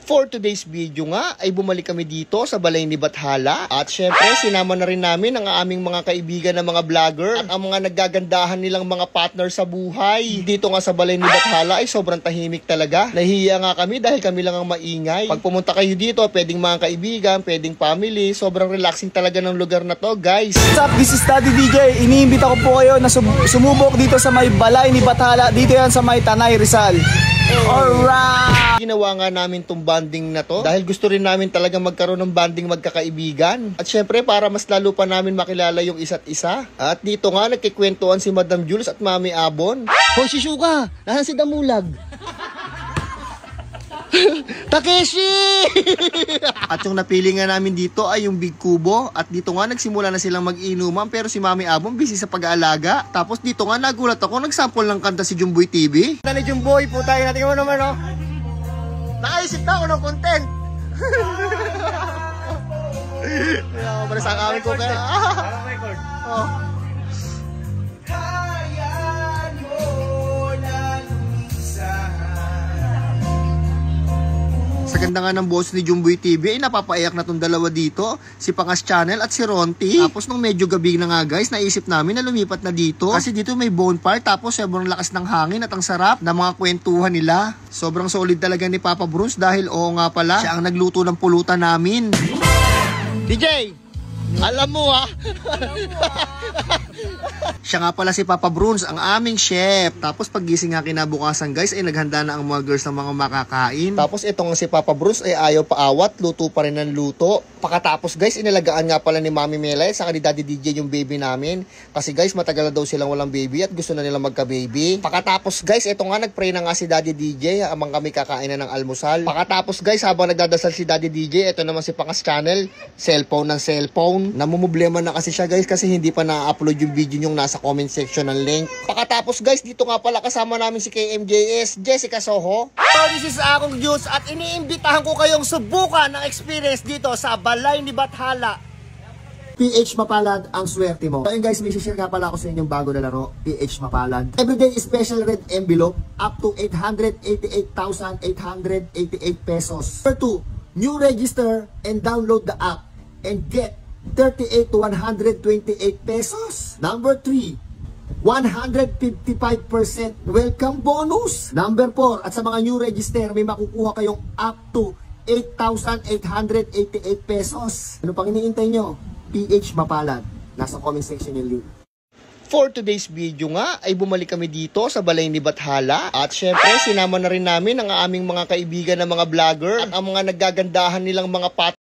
For today's video nga ay bumalik kami dito sa Balay ni Bathala at syempre sinama na rin namin ang aming mga kaibigan na mga vlogger at ang mga naggagandahan nilang mga partner sa buhay. Dito nga sa Balay ni Bathala ay sobrang tahimik talaga. Nahihiya nga kami dahil kami lang ang maingay. Pag pumunta kayo dito, pwedeng mga kaibigan, pwedeng family, sobrang relaxing talaga ng lugar na to, guys. What's up? This is Daddy DJ. Iniimbita ko po kayo na sumubok dito sa may Balay ni Bathala. Dito yan sa may Tanay, Rizal. Alright! Ginawa nga namin tong banding na to dahil gusto rin namin talaga magkaroon ng banding magkakaibigan. At syempre para mas lalo pa namin makilala yung isa't isa. At dito nga nagkikwentuhan si Madam Jules at Mami Abon. Hoy, Shizuka! Nasaan si Damulag? Takeshi! At yung napili nga namin dito ay yung Big Kubo. At dito nga nagsimula na silang mag-inuman pero si Mami Abon busy sa pag-aalaga. Tapos dito nga nagulat ako, nagsample ng kanta si Jumboy TV. Dali Jumboy po tayo natin mo naman, oh. Nakaisip na ako ng content. Para sa amin ko kaya. Oh. Sa ganda nga ng boss ni Jumboy TV ay napapaiyak na tong dalawa dito, si Pangas Channel at si Ronti. Tapos nung medyo gabi na nga guys, naisip namin na lumipat na dito kasi dito may bonfire tapos sobrang lakas ng hangin at ang sarap ng mga kwentuhan nila. Sobrang solid talaga ni Papa Bruce dahil oo nga pala, siya ang nagluto ng pulutan namin. DJ, alam mo ha? Siya nga pala si Papa Bruce, ang aming chef. Tapos paggising nga kinabukasan guys, ay naghanda na ang mga girls ng mga makakain. Tapos ito nga si Papa Bruce ay ayaw paawat, luto pa rin ng luto. Pakatapos guys, inalagaan nga pala ni Mami Melay sa ni Daddy DJ yung baby namin. Kasi guys, matagal na daw silang walang baby at gusto na nila magka-baby. Pakatapos guys, ito nga nagpray na nga si Daddy DJ habang kami kakain na ng almusal. Pakatapos guys, habang nagdadasal si Daddy DJ, ito naman si Pangas Channel, cellphone ng cellphone. Namumblema na kasi siya guys kasi hindi pa na-upload yung video yung nasa comment section ng link. Pakatapos guys, dito nga pala kasama namin si KMJS, Jessica Soho. So this is akong Juice at iniimbitahan ko kayong subukan ng experience dito sa Balay ni Bathala. PH Mapalad ang swerte mo. So yun guys, may share nga pala ako sa inyong bago na laro, PH Mapalad. Everyday special red envelope up to 888,888 pesos. Number 2, new register and download the app and get 38 to 128 pesos. Number 3, 155% welcome bonus. Number 4, at sa mga new register, may makukuha kayong up to 8,888 pesos. Ano pang iniintay nyo? PH Mapalad. Nasa comment section yung link. For today's video nga ay bumalik kami dito sa Balay ni Bathala at syempre sinama na rin namin ang aming mga kaibigan na mga vlogger at ang mga naggagandahan nilang mga